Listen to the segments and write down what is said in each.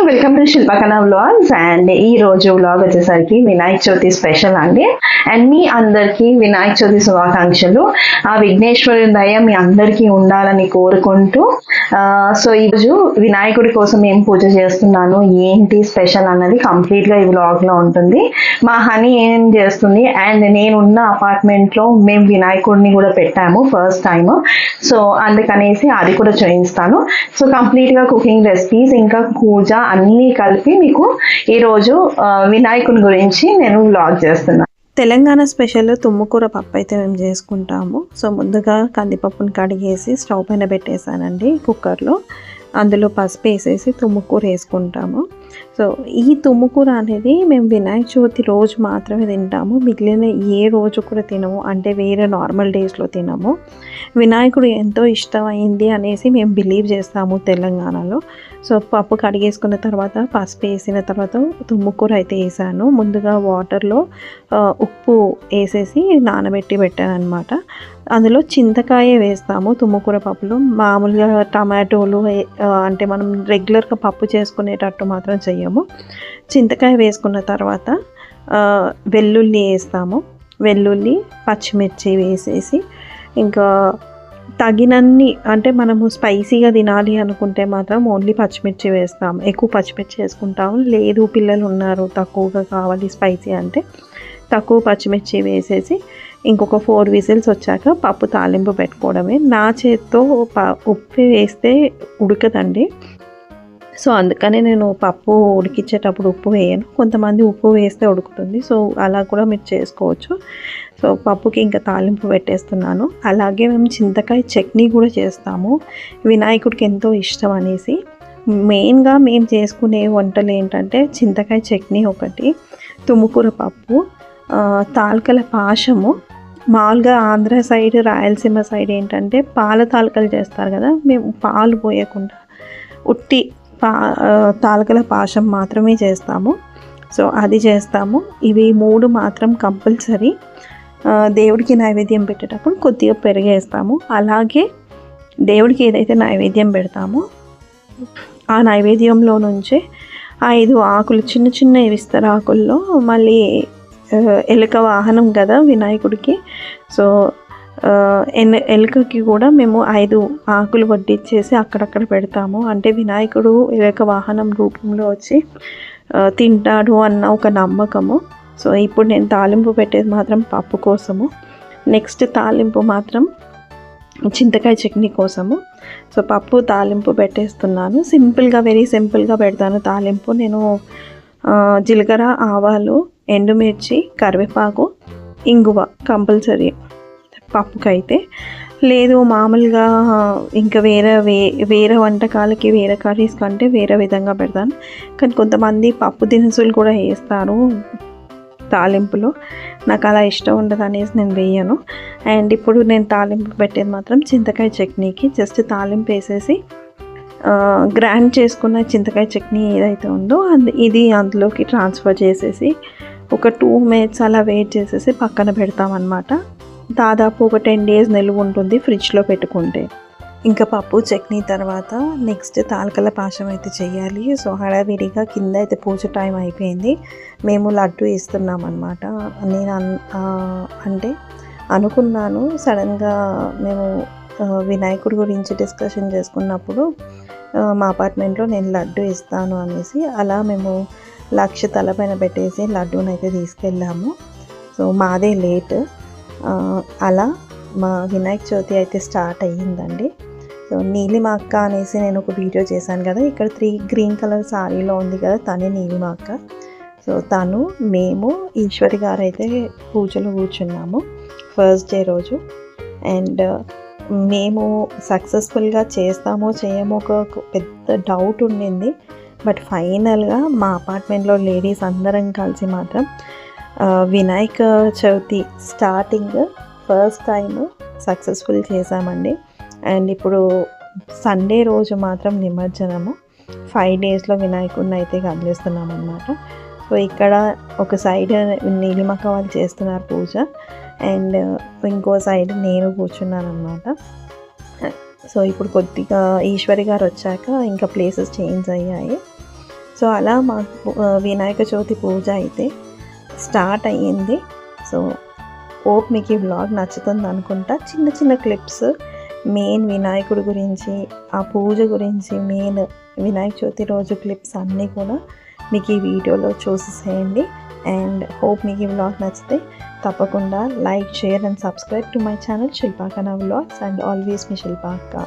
Welcome to శిల్పకళ vlogs. And ఈ రోజు వ్లాగ్ వచ్చేసరికి వినాయక చవితి స్పెషల్ అండి. అండ్ మీ అందరికీ వినాయక చవితి శుభాకాంక్షలు. ఆ విఘ్నేశ్వరుని దయ మీ అందరికీ ఉండాలని కోరుకుంటూ సో ఈరోజు వినాయకుడి కోసం ఏం పూజ చేస్తున్నాను, ఏంటి స్పెషల్ అన్నది కంప్లీట్ గా ఈ వ్లాగ్ లో ఉంటుంది. మా హనీ ఏం చేస్తుంది, అండ్ నేనున్న అపార్ట్మెంట్ లో మేము వినాయకుడిని కూడా పెట్టాము ఫస్ట్ టైం. సో అందుకనేసి అది కూడా చేయిస్తాను. సో కంప్లీట్ గా కుకింగ్ రెసిపీస్ ఇంకా పూజ అన్నీ కలిపి మీకు ఈరోజు వినాయకుని గురించి నేను వ్లాగ్ చేస్తున్నాను. తెలంగాణ స్పెషల్ తుమ్మకూర పప్పు అయితే మేము చేసుకుంటాము. సో ముందుగా కందిపప్పుని కడిగేసి స్టవ్ పైన పెట్టేశానండి కుక్కర్లో. అందులో పసుపు వేసేసి తుమ్మకూర వేసుకుంటాము. సో ఈ తుమ్మకూర అనేది మేము వినాయక చవితి రోజు మాత్రమే తింటాము, మిగిలిన ఏ రోజు కూడా తినము. అంటే వేరే నార్మల్ డేస్లో తినము. వినాయకుడు ఎంతో ఇష్టమైంది అనేసి మేము బిలీవ్ చేస్తాము తెలంగాణలో. సో పప్పు కడిగేసుకున్న తర్వాత పసుపు వేసిన తర్వాత తుమ్మకూర అయితే వేసాను. ముందుగా వాటర్లో ఉప్పు వేసేసి నానబెట్టి పెట్టాను అనమాట. అందులో చింతకాయ వేస్తాము తుమ్మకూర పప్పులో. మామూలుగా టమాటోలు అంటే మనం రెగ్యులర్గా పప్పు చేసుకునేటట్టు మాత్రం చెయ్యము. చింతకాయ వేసుకున్న తర్వాత వెల్లుల్లి వేస్తాము. వెల్లుల్లి పచ్చిమిర్చి వేసేసి ఇంకా తగినన్ని, అంటే మనము స్పైసీగా తినాలి అనుకుంటే మాత్రం ఓన్లీ పచ్చిమిర్చి వేస్తాము. ఎక్కువ పచ్చిమిర్చి వేసుకుంటాము. లేదు పిల్లలు ఉన్నారు తక్కువగా కావాలి స్పైసీ అంటే తక్కువ పచ్చిమిర్చి వేసేసి ఇంకొక 4 విజిల్స్ వచ్చాక పప్పు తాలింపు పెట్టుకోవడమే. నా చేత్తో ఉప్పు వేస్తే ఉడకదండి. సో అందుకనే నేను పప్పు ఉడికించేటప్పుడు ఉప్పు వేయను. కొంతమంది ఉప్పు వేస్తే ఉడుకుతుంది. సో అలా కూడా మీరు చేసుకోవచ్చు. సో పప్పుకి ఇంకా తాలింపు పెట్టేస్తున్నాను. అలాగే మేము చింతకాయ చట్నీ కూడా చేస్తాము, వినాయకుడికి ఎంతో ఇష్టం అనేసి. మెయిన్గా మేము చేసుకునే వంటలు ఏంటంటే చింతకాయ చట్నీ ఒకటి, తుమ్మకూర పప్పు, తాల్కల పాశము. మామూలుగా ఆంధ్ర సైడ్ రాయలసీమ సైడ్ ఏంటంటే పాల తాలకలు చేస్తారు కదా, మేము పాలు పోయకుండా ఉట్టి తాలకల పాశం మాత్రమే చేస్తాము. సో అది చేస్తాము. ఇవి 3 మాత్రం కంపల్సరీ. దేవుడికి నైవేద్యం పెట్టేటప్పుడు కొద్దిగా పెరిగేస్తాము. అలాగే దేవుడికి ఏదైతే నైవేద్యం పెడతామో ఆ నైవేద్యంలో నుంచే 5 ఆకులు, చిన్న చిన్న విస్తరాకుల్లో, మళ్ళీ ఎలుక వాహనం కదా వినాయకుడికి. సో ఎలుకకి కూడా మేము 5 ఆకులు వడ్డిచ్చేసి అక్కడక్కడ పెడతాము. అంటే వినాయకుడు ఎలుక వాహనం రూపంలో వచ్చి తింటాడు అన్న ఒక నమ్మకము. సో ఇప్పుడు నేను తాలింపు పెట్టేది మాత్రం పప్పు కోసము, నెక్స్ట్ తాలింపు మాత్రం చింతకాయ చట్నీ కోసము. సో పప్పు తాలింపు పెట్టేస్తున్నాను. సింపుల్గా, వెరీ సింపుల్గా పెడతాను తాలింపు. నేను జీలకర్ర, ఆవాలు, ఎండుమిర్చి, కరివేపాకు, ఇంగువ కంపల్సరీ పప్పుకైతే. లేదు మామూలుగా ఇంకా వేరే వంటకాలకి, వేరే కర్రీస్ కంటే వేరే విధంగా పెడతాను. కానీ కొంతమంది పప్పు దినుసులు కూడా వేస్తారు తాలింపులో. నాకు అలా ఇష్టం ఉండదు అనేసి నేను వేయను. అండ్ ఇప్పుడు నేను తాలింపు పెట్టేది మాత్రం చింతకాయ చట్నీకి. జస్ట్ తాలింపు వేసేసి గ్రైండ్ చేసుకున్న చింతకాయ చట్నీ ఏదైతే ఉందో ఇది అందులోకి ట్రాన్స్ఫర్ చేసేసి ఒక 2 మినిట్స్ అలా వెయిట్ చేసేసి పక్కన పెడతామన్నమాట. దాదాపు ఒక 10 days నిలువ ఉంటుంది ఫ్రిడ్జ్లో పెట్టుకుంటే. ఇంకా పప్పు చట్నీ తర్వాత నెక్స్ట్ తాలకల పాశం అయితే చేయాలి. సో హడావిడిగా కింద అయితే పూజ టైం అయిపోయింది. మేము లడ్డు ఇస్తున్నాం అనమాట. నేను అంటే అనుకున్నాను సడన్గా, మేము వినాయకుడి గురించి డిస్కషన్ చేసుకున్నప్పుడు మా అపార్ట్మెంట్లో నేను లడ్డు ఇస్తాను అనేసి, అలా మేము 1,00,000 తలపైన పెట్టేసి లడ్డూని అయితే తీసుకెళ్ళాము. సో మాదే లేట్. అలా మా వినాయక చవితి అయితే స్టార్ట్ అయ్యిందండి. సో నీలిమ అక్క అనేసి నేను ఒక వీడియో చేశాను కదా, ఇక్కడ 3 గ్రీన్ కలర్ సారీలో ఉంది కదా, తనే నీలిమ అక్క. సో తను, మేము, ఈశ్వరి గారు అయితే పూజలో కూర్చున్నాము ఫస్ట్ డే రోజు. అండ్ మేము సక్సెస్ఫుల్గా చేస్తామో చేయమో ఒక పెద్ద డౌట్ ఉండింది. బట్ ఫైనల్గా మా అపార్ట్మెంట్లో లేడీస్ అందరం కలిసి మాత్రం Vinayaka Chavithi starting first time successful చేసామండి. అండ్ ఇప్పుడు సండే రోజు మాత్రం నిమజ్జనము. 5 daysలో వినాయకుడిని అయితే కదిలిస్తున్నాం అన్నమాట. సో ఇక్కడ ఒక సైడ్ నీలిమక్క వాళ్ళు చేస్తున్నారు పూజ, అండ్ ఇంకో సైడ్ నేను కూర్చున్నాను అనమాట. సో ఇప్పుడు కొద్దిగా ఈశ్వరి గారు వచ్చాక ఇంకా ప్లేసెస్ చేంజ్ అయ్యాయి. సో అలా మాకు వినాయక చవితి పూజ అయితే స్టార్ట్ అయ్యింది. సో హోప్ మీకు ఈ వ్లాగ్ నచ్చుతుంది అనుకుంటా. చిన్న చిన్న క్లిప్స్ మెయిన్ వినాయకుడి గురించి, ఆ పూజ గురించి, మెయిన్ వినాయక చవితి రోజు క్లిప్స్ అన్నీ కూడా మీకు ఈ వీడియోలో చూసేసేయండి. అండ్ హోప్ మీకు ఈ వ్లాగ్ నచ్చితే తప్పకుండా like, share and subscribe to my channel Shilpakana vlogs. And always మీ శిల్పాక.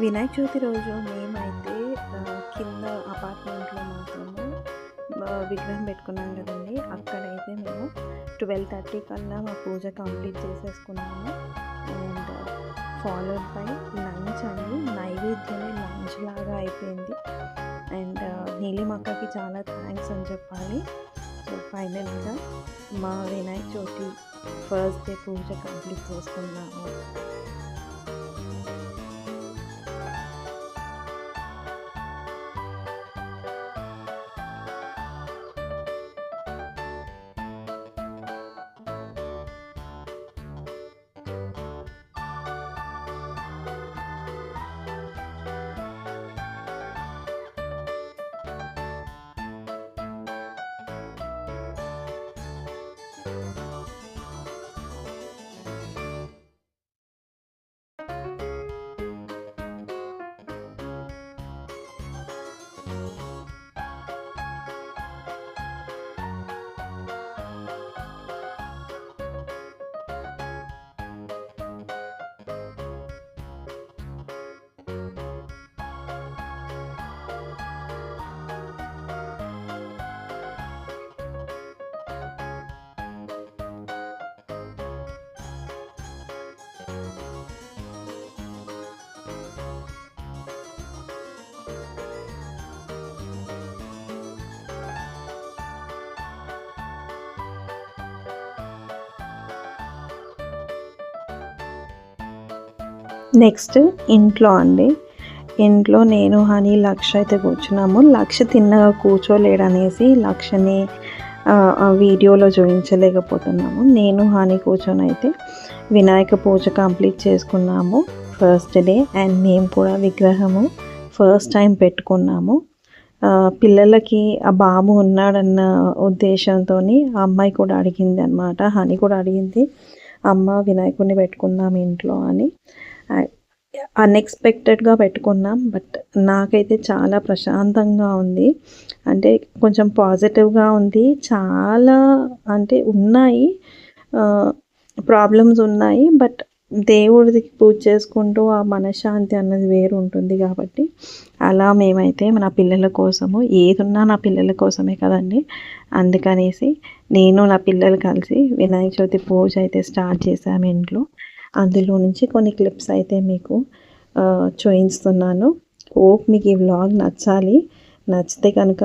వినాయక చవితి రోజు మేమైతే కింద అపార్ట్మెంట్లో మాత్రము విగ్రహం పెట్టుకున్నాం కదండి. అక్కడైతే మేము 12:30 కల్లా మా పూజ కంప్లీట్ చేసేసుకున్నాము. అండ్ ఫాలోడ్ బై లంచ్ అండి. నైవేద్యమే లంచ్ లాగా అయిపోయింది. అండ్ నీలిమక్కకి చాలా థ్యాంక్స్ అని చెప్పాలి. సో ఫైనల్గా మా వినాయక చవితి ఫస్ట్ డే పూజ కంప్లీట్ చేసుకున్నాము. నెక్స్ట్ ఇంట్లో అండి. ఇంట్లో నేను హనీ లక్ష అయితే కూర్చున్నాము. లక్ష తిన్నగా కూర్చోలేడనేసి లక్షని వీడియోలో చూపించలేకపోతున్నాము. నేను హనీ కూర్చొని అయితే వినాయక పూజ కంప్లీట్ చేసుకున్నాము ఫస్ట్ డే. అండ్ మేము కూడా విగ్రహము ఫస్ట్ టైం పెట్టుకున్నాము. పిల్లలకి ఆ బాబు ఉన్నాడన్న ఉద్దేశంతో ఆ అమ్మాయి కూడా అడిగింది అనమాట. హనీ కూడా అడిగింది, అమ్మ వినాయకుడిని పెట్టుకుందాం ఇంట్లో అని. అన్ఎక్స్పెక్టెడ్గా పెట్టుకున్నాం. బట్ నాకైతే చాలా ప్రశాంతంగా ఉంది. అంటే కొంచెం పాజిటివ్గా ఉంది. చాలా అంటే ఉన్నాయి ప్రాబ్లమ్స్ ఉన్నాయి. బట్ దేవుడికి పూజ చేసుకుంటూ ఆ మనశ్శాంతి అన్నది వేరు ఉంటుంది. కాబట్టి అలా మేమైతే మన పిల్లల కోసము, ఏదున్నా నా పిల్లల కోసమే కదండి, అందుకనేసి నేను నా పిల్లలు కలిసి వినాయక చవితి పూజ అయితే స్టార్ట్ చేశాము ఇంట్లో. అందులో నుంచి కొన్ని క్లిప్స్ అయితే మీకు చూపిస్తున్నాను. హోప్ మీకు ఈ వ్లాగ్ నచ్చాలి. నచ్చితే కనుక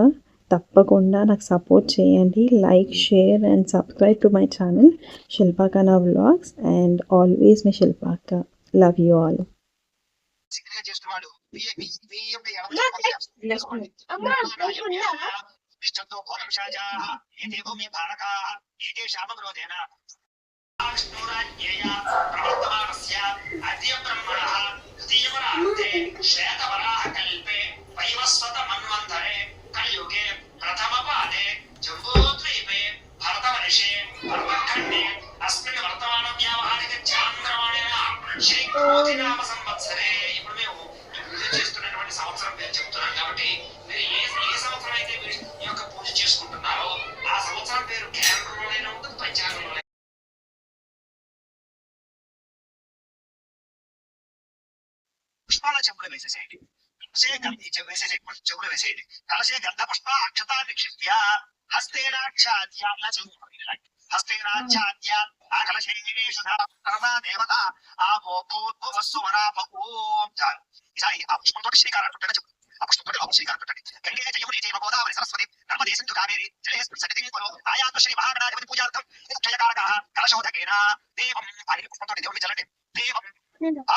తప్పకుండా నాకు సపోర్ట్ చేయండి. Like, share and subscribe to my channel Shilpakana vlogs. And always మీ శిల్పాక. Love you all. వాడు భూమి భారక ఏతే శామగ్రోధేన విష్ణురాజ్ఞేయ ప్రవర్తమానస్య అద్య బ్రహ్మణః ద్వితీయవరాంతే శ్వేతవరాహ కల్పే వైవస్వత మన్వంతరే కలియుగే ప్రథమ పాదే జంబూద్వీపే భరతవర్షే పర్వఖండే అస్మిన్ వర్తమాన వ్యావహారిక చాంద్రమాణేన శ్రీ క్రోధి నామ సంవత్సరే. ఇప్పుడు మేము పూజ చేస్తున్నటువంటి సంవత్సరం పేరు చెప్తున్నాం కాబట్టి మీరు ఏ సంవత్సరం అయితే మీరు ఈ యొక్క పూజ చేసుకుంటున్నారో ఆ సంవత్సరం పేరు క్యాలెండర్లోనే ఉంటుంది, పంచాంగంలోనే. పుష్పాల చెంబులు వేసేసేయండి, చెంబులు వేసేయండి. కలసే గంధ పుష్ప అక్షతా నిక్షిప్య హస్తేనాచ్ఛాద్య ఆ కలశేషు దేవత ఆ వస్తు ఈసారి ఆ పుష్పంతో శ్రీకారం చుట్టండి. చెప్పు ఆ పుష్పంతో శ్రీకారం చుట్టండి. గంగే జయముని జయమ గోదావరి సరస్వతి నర్మదే సింధు కావేరి జలేస్మిన్ ఆయాతు శ్రీ మహాగణాధిపతి పూజార్థం క్షయకారక కలశోదకేన దేవం ఆయన పుష్పంతో దేవుడిని చల్లండి. దేవం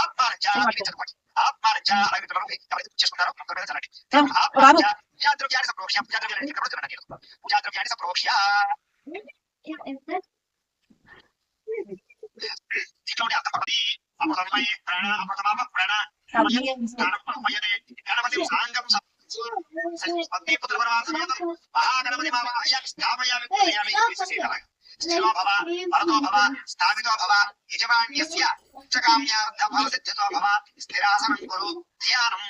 ఆత్మారజ ఆత్మారజ చేసుకున్నారు చల్లండి. పూజాద్రవ్యాన్ని సంప్రోక్ష్య పూజాద్రవ్యాన్ని సంప్రోక్ష్య దీంట్లోనే అర్థపడి అమృతమయ ప్రాణ అమృతమాప ప్రాణ గణపతి సాంగం మహాగణపతి స్థాపయామి స్థిరో భవ వరదో భవ స్థాపితో భవ యజమాన్యస్య ఉచ్చకామ్యార్థ ఫల సిద్ధితో భవ స్థిరాసనం కురు ధ్యానం